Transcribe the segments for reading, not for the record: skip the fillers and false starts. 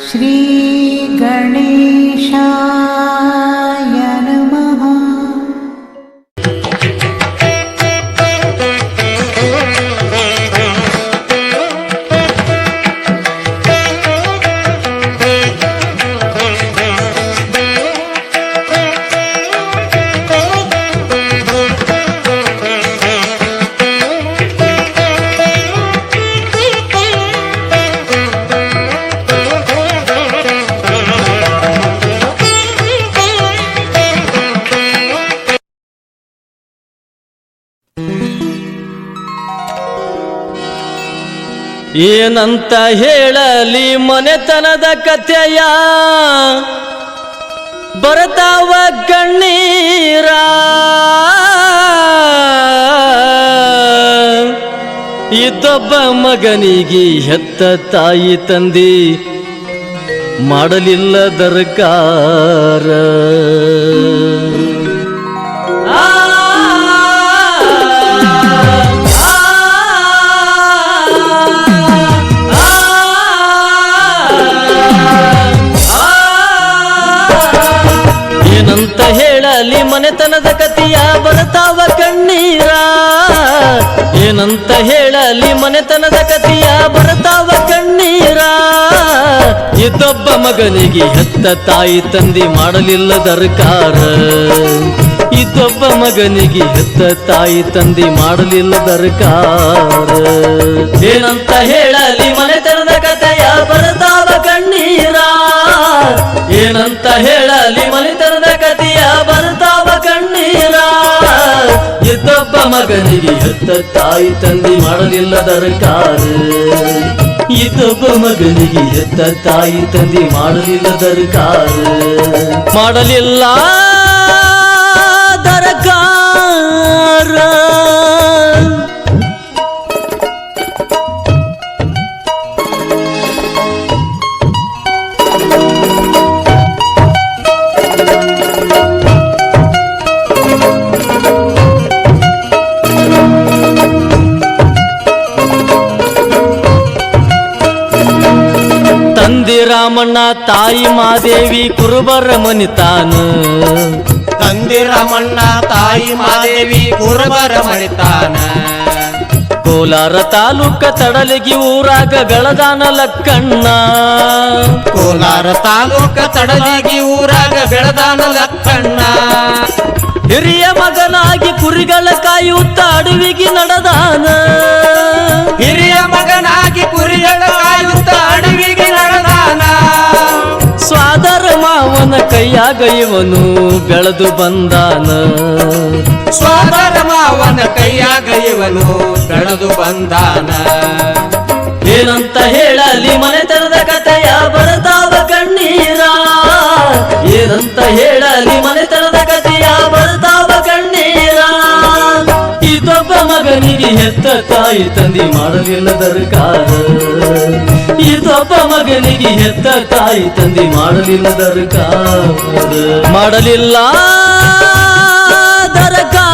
ಶ್ರೀ ಗಣೇಶಾಯ ನಮಃ. ಏನಂತ ಹೇಳಲಿ ಮನೆತನದ ಕಥೆಯ, ಬರ್ತಾವ ಕಣ್ಣೀರ. ಇದ್ದೊಬ್ಬ ಮಗನಿಗೆ ಹೆತ್ತ ತಾಯಿ ತಂದೆ ಮಾಡಲಿಲ್ಲ ದರ್ಕಾರ. ಏನಂತ ಹೇಳಲಿ ಮನೆತನದ ಕಥೆಯ, ಬರ್ತಾವ ಕಣ್ಣೀರ. ಏನಂತ ಹೇಳಲಿ ಮನೆತನದ ಕಥೆಯ, ಬರ್ತಾವ ಕಣ್ಣೀರ. ಇದ್ದೊಬ್ಬ ಮಗನಿಗೆ ಹೆತ್ತ ತಾಯಿ ತಂದೆ ಮಾಡಲಿಲ್ಲ ದರ್ಕಾರ. ಇದ್ದೊಬ್ಬ ಮಗನಿಗೆ ಹೆತ್ತ ತಾಯಿ ತಂದೆ ಮಾಡಲಿಲ್ಲ ದರ್ಕಾರ. ಏನಂತ ಹೇಳಲಿ ಮನೆತನದ ಕಥೆಯ, ಬರ್ತಾವ ಕಣ್ಣೀರ. ಏನಂತ ಹೇಳಲಿ ಮನೆತನದ ಕಥೆಯ, ಬರ್ತಾವ ಕಣ್ಣೀರ. ಇದ್ದೊಬ್ಬ ಮಗನಿಗೆ ಹೆತ್ತ ತಾಯಿ ತಂದೆ ಮಾಡಲಿಲ್ಲ ದರ್ಕಾರ. ಇದ್ದೊಬ್ಬ ಮಗನಿಗೆ ಹೆತ್ತ ತಾಯಿ ತಂದೆ ಮಾಡಲಿಲ್ಲ ದರ್ಕಾರ. ಮಾಡಲಿಲ್ಲ ದರ್ಕಾರ. ತಂದೆ ರಾಮಣ್ಣ ತಾಯಿ ಮಾದೇವಿ ಕುರುಬರ ಮನಿತಾನ. ತಂದೆ ರಾಮಣ್ಣ ತಾಯಿ ಮಾದೇವಿ ಕುರುಬರ ಮನಿತಾನ. ಕೋಲಾರ ತಾಲೂಕ ತಡಲಗಿ ಊರಾಗ ಬೆಳದಾನ ಲಕ್ಕಣ್ಣ. ಕೋಲಾರ ತಾಲೂಕ ತಡಲಗಿ ಊರಾಗ ಬೆಳದಾನ ಲಕ್ಕಣ್ಣ. ಹಿರಿಯ ಮಗನಾಗಿ ಕುರಿಗಳ ಕಾಯುತ್ತ ಅಡವಿಗೆ ನಡೆದಾನ. ಹಿರಿಯ ಮಗನಾಗಿ ಕುರಿಗಳ ಕಾಯುತ್ತ ಅಡವಿಗೆ ನಡೆದಾನ. ಸ್ವಾದರ ಮಾವನ ಕೈಯಾಗ ಇವನು ಬೆಳೆದು ಬಂದಾನ. ಸ್ವಾದರ ಮಾವನ ಕೈಯಾಗ ಇವನು ಬೆಳೆದು ಬಂದಾನ. ಏನಂತ ಹೇಳಲಿ ಮನೆತನದ ಕಥೆಯ, ಬರ್ತಾವ ಕಣ್ಣೀರ. ಏನಂತ ಹೇಳಲಿ ಮನೆತನದ ಕಥೆಯ, ಬರ್ತಾವ ಕಣ್ಣೀರ. ಇದೊಬ್ಬ ಮಗನಿಗೆ ಹೆತ್ತ ತಾಯಿ ತಂದೆ ಮಾಡಲಿಲ್ಲ ದರ್ಕಾರ. ಇದೊಬ್ಬ ಮಗನಿಗೆ ಹೆತ್ತ ತಾಯಿ ತಂದೆ ಮಾಡಲಿಲ್ಲ ದರ್ಕಾರ. ಮಾಡಲಿಲ್ಲ ದರ್ಕಾರ.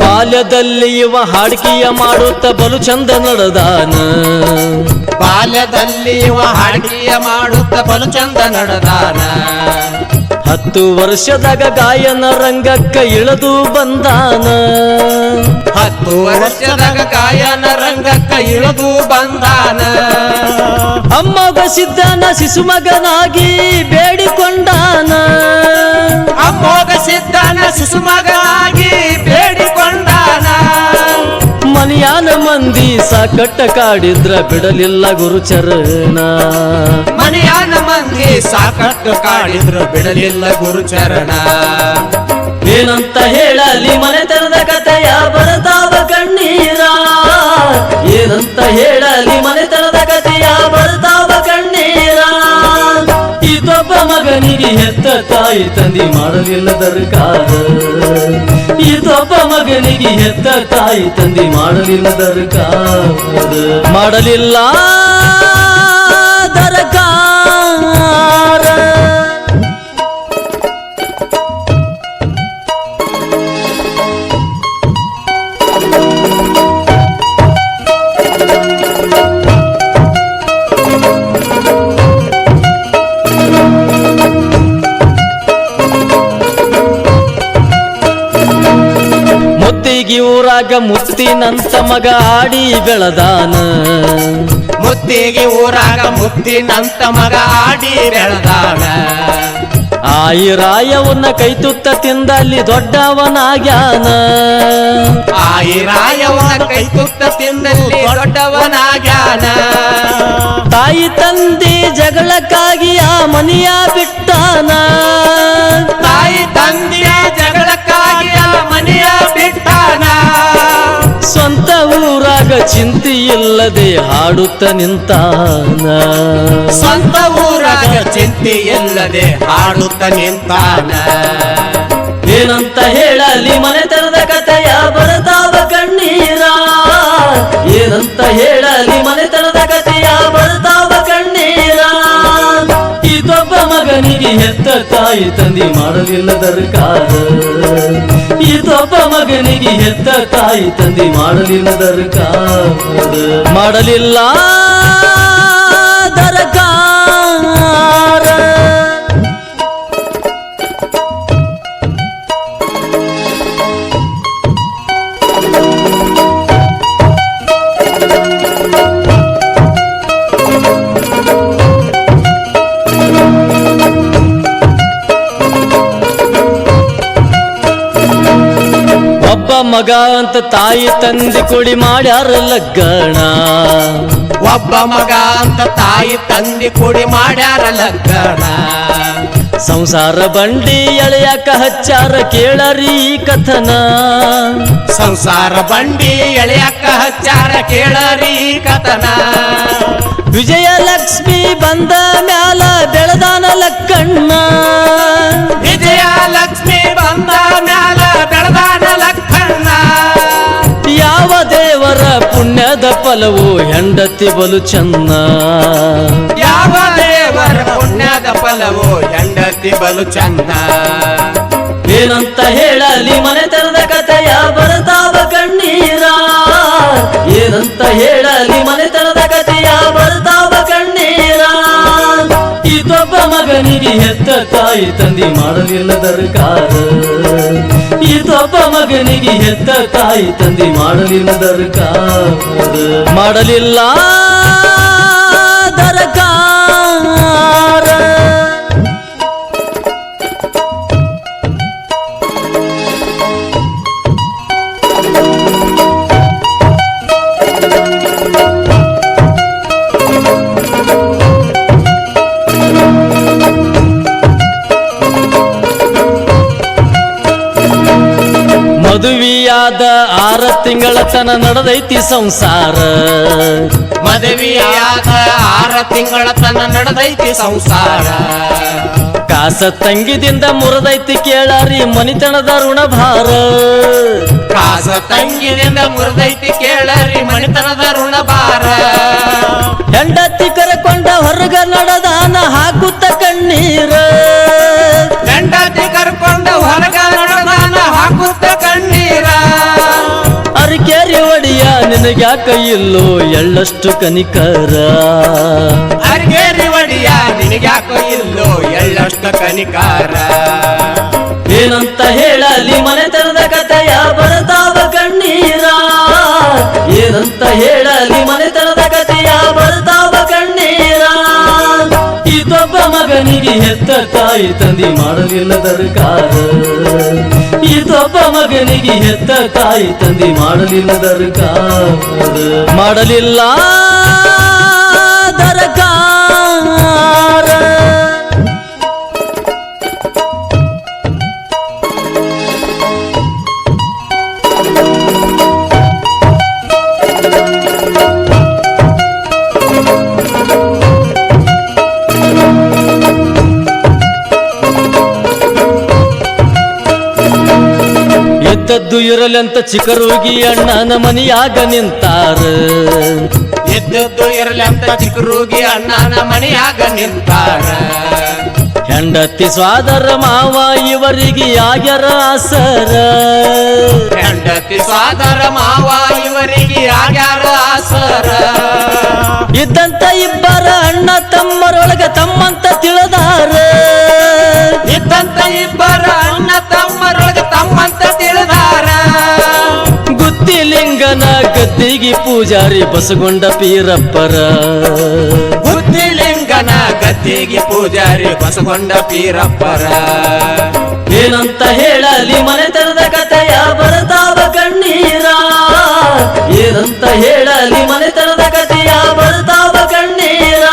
ಬಾಲ್ಯದಲ್ಲಿ ಇವ ಹಾಡ್ಕಿಯ ಮಾಡುತ್ತ ಬಲು ಚಂದ ನಡೆದಾನ. ಬಾಲ್ಯದಲ್ಲಿ ಇವ ಹಾಡ್ಕಿಯ ಮಾಡುತ್ತ ಬಲು ಚಂದ ನಡೆದಾನ. 10 ವರ್ಷದಾಗ ಗಾಯನ ರಂಗಕ್ಕ ಇಳಿದು ಬಂದಾನ. 10 ವರ್ಷದಾಗ ಗಾಯನ ರಂಗಕ್ಕ ಇಳಿದು ಬಂದಾನ. ಅಮ್ಮಗ ಸಿದ್ಧನ ಶಿಶುಮಗನಾಗಿ ಬೇಡಿಕೊಂಡಾನ. ಅಮ್ಮೋಗ ಸಿದ್ಧನ ಶಿಶುಮಗನಾಗಿ ಬೇಡಿಕೊಂಡಾನ. ಮನೆಯಾನ ಮಂದಿ ಸಾಕಟ್ಟ ಕಾಡಿದ್ರ ಬಿಡಲಿಲ್ಲ ಗುರುಚರಣ. ಮನೆಯಾನ ಮಂದಿ ಸಾಕಟ್ಟು ಕಾಡಿದ್ರು ಬಿಡಲಿಲ್ಲ ಗುರುಚರಣ. ಏನಂತ ಹೇಳಲಿ ಮನೆತನದ ಕಥೆಯ, ಬರ್ತಾವ ಕಣ್ಣೀರ. ಏನಂತ ಹೇಳಲಿ ಮನೆತನದ ಕಥೆಯ, ಬರ್ತಾವ ಕಣ್ಣೀರ. ಇದೊಬ್ಬ ಮಗನಿಗೆ ಹೆತ್ತ ತಾಯಿ ತಂದೆ ಮಾಡಲಿಲ್ಲ ದರ್ಕಾರ. ಇದೊಬ್ಬ ಮಗನಿಗೆ ಹೆತ್ತ ತಾಯಿ ತಂದೆ ಮಾಡಲಿಲ್ಲ ದರಕಾರ ಮಾಡಲಿಲ್ಲ ದರಕಾರ ಮುತ್ತಿಗೆ ಊರಾಗ ಮುತ್ತಿನಂತ ಮಗ ಆಡಿ ಬೆಳದಾನ ಮುತ್ತಿಗೆ ಊರಾಗ ಮುತ್ತಿನಂತ ಮಗ ಆಡಿ ಬೆಳೆದಾನ ಆಯಿರಾಯವನ್ನ ಕೈ ತುತ್ತ ತಿಂದಲ್ಲಿ ದೊಡ್ಡವನಾಗ್ಯಾನ ಆಯಿರಾಯವನ ಕೈ ತುತ್ತ ತಿಂದಲ್ಲಿ ದೊಡ್ಡವನಾಗ್ಯಾನ ತಾಯಿ ತಂದೆ ಜಗಳಕ್ಕಾಗಿ ಆ ಮನೆಯ ಬಿಟ್ಟಾನ ತಾಯಿ ತಂದೆಯ ಜಗಳಕ್ಕಾಗಿ ಆ ಮನೆಯ ಬಿಟ್ಟಾನ ಸ್ವಂತ ಊರಾಗ ಚಿಂತೆ ಇಲ್ಲದೆ ಹಾಡುತ್ತ ನಿಂತಾನ ಸ್ವಂತ ಊರಾಗ ಚಿಂತೆ ಇಲ್ಲದೆ ಹಾಡುತ್ತ ನಿಂತಾನ ಏನಂತ ಹೇಳಲಿ ಮನೆತನದ ಕಥೆಯ ಬರ್ತಾವ ಕಣ್ಣೀರ ಏನಂತ ಹೇಳಲಿ ಮನೆತನದ ಕಥೆಯ ಬರ್ತಾವ ಕಣ್ಣೀರ ಇದೊಬ್ಬ ಮಗನಿಗೆ ಹೆತ್ತ ತಾಯಿ ತಂದೆ ಮಾಡಲಿಲ್ಲ ದರಕಾರ ಇದೊಬ್ಬ ಮಗನಿಗೆ ಹೆತ್ತ ತಾಯಿ ತಂದೆ ಮಾಡಲಿಲ್ಲ ದರಕಾರ ಮಾಡಲಿಲ್ಲ ದರಕಾರ ಒಬ್ಬ ಮಗ ಅಂತ ತಾಯಿ ತಂದೆ ಕೊಡಿ ಮಾಡ್ಯಾರ ಲಗ್ಗಣ ಒಬ್ಬ ಮಗ ಅಂತ ತಾಯಿ ತಂದೆ ಕೂಡಿ ಮಾಡ್ಯಾರ ಲಗ್ನ ಸಂಸಾರ ಬಂಡಿ ಎಳೆಯಕ ಹಚ್ಚಾರ ಕೇಳರಿ ಕಥನ ಸಂಸಾರ ಬಂಡಿ ಎಳೆಯಕ್ಕ ಹಚ್ಚಾರ ಕೇಳರಿ ಕಥನ ವಿಜಯಲಕ್ಷ್ಮಿ ಬಂದ ಮ್ಯಾಲ ಬೆಳದಾನ ಲಕ್ಕಣ್ಣ ವಿಜಯಲಕ್ಷ್ಮಿ ಬಂದ ಮ್ಯಾಲ ಬೆಳದಾನ ಲಕ್ಕಣ್ಣ ಯಾವ ದೇವರ ಪುಣ್ಯದ ಫಲವು ಹೆಂಡತಿ ಬಲು ಚೆನ್ನ ಯಾವ ದೇವರ ಪುಣ್ಯದ ಫಲವು ಹೆಂಡತಿ ಬಲು ಚಂದ ಏನಂತ ಹೇಳಲಿ ಮನೆತನದ ಕಥೆಯ ಬರ್ತಾವ ಕಣ್ಣೀರ ಏನಂತ ಹೇಳಲಿ ಮನೆತನದ ಕಥೆಯ ಬರ್ತಾವ ಕಣ್ಣೀರ ಇದೊಬ್ಬ ಮಗನಿಗೆ ಹೆತ್ತ ತಾಯಿ ತಂದೆ ಮಾಡಲಿಲ್ಲ ದರಕಾರ ಇದೊಬ್ಬ ಮಗನಿಗೆ ಹೆತ್ತ ತಾಯಿ ತಂದೆ ಮಾಡಲಿಲ್ಲ ದರಕಾರ ಮಾಡಲಿಲ್ಲ ದರಕಾರ ಮದುವೆಯಾದ 6 ತಿಂಗಳ ತನ ನಡೆದೈತಿ ಸಂಸಾರ ಮದುವೆಯಾದ 6 ತಿಂಗಳ ತನ ನಡೆದೈತಿ ಸಂಸಾರ ಕಾಸ ತಂಗಿದಿಂದ ಮುರಿದೈತಿ ಕೇಳಾರಿ ಮನಿತನದ ಋಣಭಾರ ಕಾಸ ತಂಗಿದಿಂದ ಮುರಿದೈತಿ ಕೇಳರಿ ಮಣಿತನದ ಋಣಭಾರ ಹೆಂಡತಿ ಕರಕೊಂಡ ಹೊರಗ ನಡೆದಾನ ಹಾಕುತ್ತ ಕಣ್ಣೀರ ಹೆಂಡತಿ ಕರ್ಕೊಂಡು ಹೊರಗ ನಡೆದಾನ ಹಾಕುತ್ತ ಕಣ್ಣೀರ ಅರಿಕೇರಿ ಒಡಿಯ ನಿನಗ್ಯಾಕ ಇಲ್ಲೋ ಎಳ್ಳಷ್ಟು ಕನಿಕರ ಅರ್ಗೇರಿ ಒಡಿಯ ನಿನಗ್ಯಾಕೋ ಇಲ್ಲೋ ಎಳ್ಳಷ್ಟ ಕನಿಕಾರ ಏನಂತ ಹೇಳಲಿ ಮನೆತನದ ಕಥೆಯ ಬರ್ತಾವ ಕಣ್ಣೀರ ಏನಂತ ಹೇಳಲಿ ಮನೆತನದ ಕಥೆಯ ಬರ್ತಾವ ಕಣ್ಣೀರ ಇದೊಬ್ಬ ಮಗನಿಗೆ ಹೆತ್ತ ತಾಯಿ ತಂದೆ ಮಾಡಲಿಲ್ಲ ದರಕಾರ ಇದೊಬ್ಬ ಮಗನಿಗೆ ಹೆತ್ತ ತಾಯಿ ತಂದೆ ಮಾಡಲಿಲ್ಲ ದರಕಾರ ಮಾಡಲಿಲ್ಲ ದರಕಾರ ಇದ್ದದ್ದು ಇರಲೆಂತ ಚಿಕ್ಕರೋಗಿ ಅಣ್ಣನ ಮನಿಯಾಗ ನಿಂತಾರ ಇದ್ದದ್ದು ಇರಲಿ ಅಂತ ಚಿಕ್ಕರೋಗಿ ಅಣ್ಣನ ಮನೆಯಾಗ ನಿಂತಾರ ಹೆಂಡತಿ ಸ್ವಾದರ ಮಾವ ಇವರಿಗೆ ಆಗ್ಯಾರ ಆಸರ ಹೆಂಡತಿ ಸ್ವಾದರ ಮಾವ ಇವರಿಗೆ ಆಗ್ಯಾರ ಆಸರ ಇದ್ದಂತ ಇಬ್ಬರ ಅಣ್ಣ ತಮ್ಮರೊಳಗ ತಮ್ಮಂತ ತಿಳಿದಾರ ಇದ್ದಂತ ಇಬ್ಬರ ಅಣ್ಣ ತಮ್ಮರೊಳಗ ತಮ್ಮಂತ ತಿಳಿದಾರ ಗುತ್ತಿಲಿಂಗನ ಗದ್ದಿಗೆ ಪೂಜಾರಿ ಬಸಗೊಂಡ ಪೀರಪ್ಪರ ಬುದ್ಧಿಲಿಂಗನ ಗದ್ದಿಗೆ ಪೂಜಾರಿ ಬಸಗೊಂಡ ಪೀರಪ್ಪರ ಏನಂತ ಹೇಳಲಿ ಮನೆತನದ ಕಥೆಯ ಬರ್ತಾವ ಕಣ್ಣೀರ ಏನಂತ ಹೇಳಲಿ ಮನೆತನದ ಕಥೆಯ ಬರ್ತಾವ ಕಣ್ಣೀರ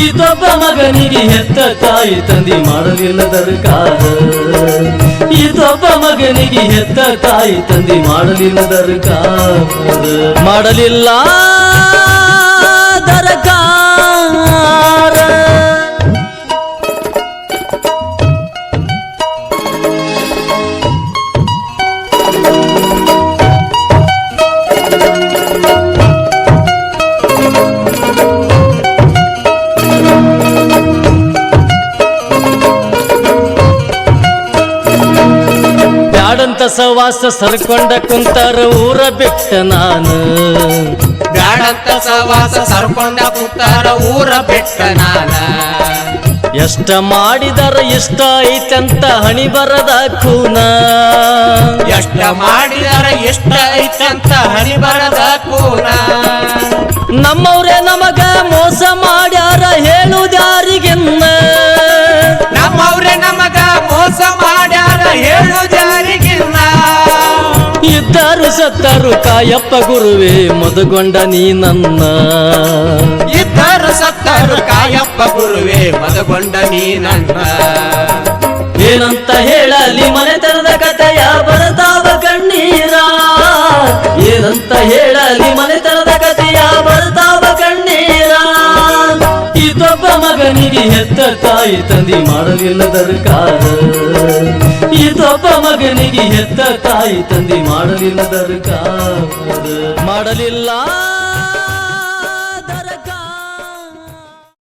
ಇದೊಬ್ಬ ಮಗನಿಗೆ ಹೆತ್ತ ತಾಯಿ ತಂದಿ ಮಾಡಲಿಲ್ಲ ದರ್ಕಾರ ಇದೊಬ್ಬ ಮಗನಿಗೆ ಹೆತ್ತ ತಾಯಿ ತಂದಿ ಮಾಡಲಿಲ್ಲ ದರ್ಕಾರ ಮಾಡಲಿಲ್ಲ ದರ್ಕಾರ ಬ್ಯಾಡಂತ ಸವಾಸ ಸರ್ಕೊಂಡ ಕುಂತಾರ ಊರ ಬಿಟ್ಟ ನಾನು ಬ್ಯಾಡಂತ ಸವಾಸ ಸರ್ಕೊಂಡ ಕೂತಾರ ಊರ ಬೆಟ್ಟ ನಾನ ಎಷ್ಟ ಮಾಡಿದರ ಇಷ್ಟ ಐತಂತ ಹಣಿ ಬರದ ಕೂನ ಎಷ್ಟ ಮಾಡಿದರ ಎಷ್ಟ ಐತಂತ ಹಣಿ ಬರದ ಕೂನ ನಮ್ಮವ್ರೆ ನಮಗ ಮೋಸ ಮಾಡ್ಯಾರ ಹೇಳುದ್ಯಾರಿಗೆನ್ನ ನಮ್ಮವ್ರೆ ನಮಗ ಮೋಸ ಮಾಡ್ಯಾರ ಹೇಳು ಜಾರಿಗಿನ್ನ ಇದ್ದರು ಸತ್ತರು ಕಾಯಪ್ಪ ಗುರುವೇ ಮದುಗೊಂಡ ನೀ ನನ್ನ ಇದ್ದರು ಸತ್ತರು ಕಾಯಪ್ಪ ಗುರುವೇ ಮದಗೊಂಡ ನೀ ನನ್ನ ಏನಂತ ಹೇಳಲಿ ಮನೆತನದ ಕಥೆಯ ಬರ್ತಾವ ಕಣ್ಣೀರ ಏನಂತ ಹೇಳಲಿ ಮನೆತನದ ಕಥೆಯ ಬರ್ತಾವ ಕಣ್ಣೀರ ಇದೊಬ್ಬ ಮಗನಿಗೆ ಹೆತ್ತ ತಾಯಿ ತಂದಿ ಮಾಡಲಿಲ್ಲ ದರ್ಕಾರ ಇದೊಬ್ಬ ಮಗನಿಗೆ ಹೆತ್ತ ತಾಯಿ ತಂದಿ ಮಾಡಲಿಲ್ಲ ದರ್ಕಾರ ಮಾಡಲಿಲ್ಲ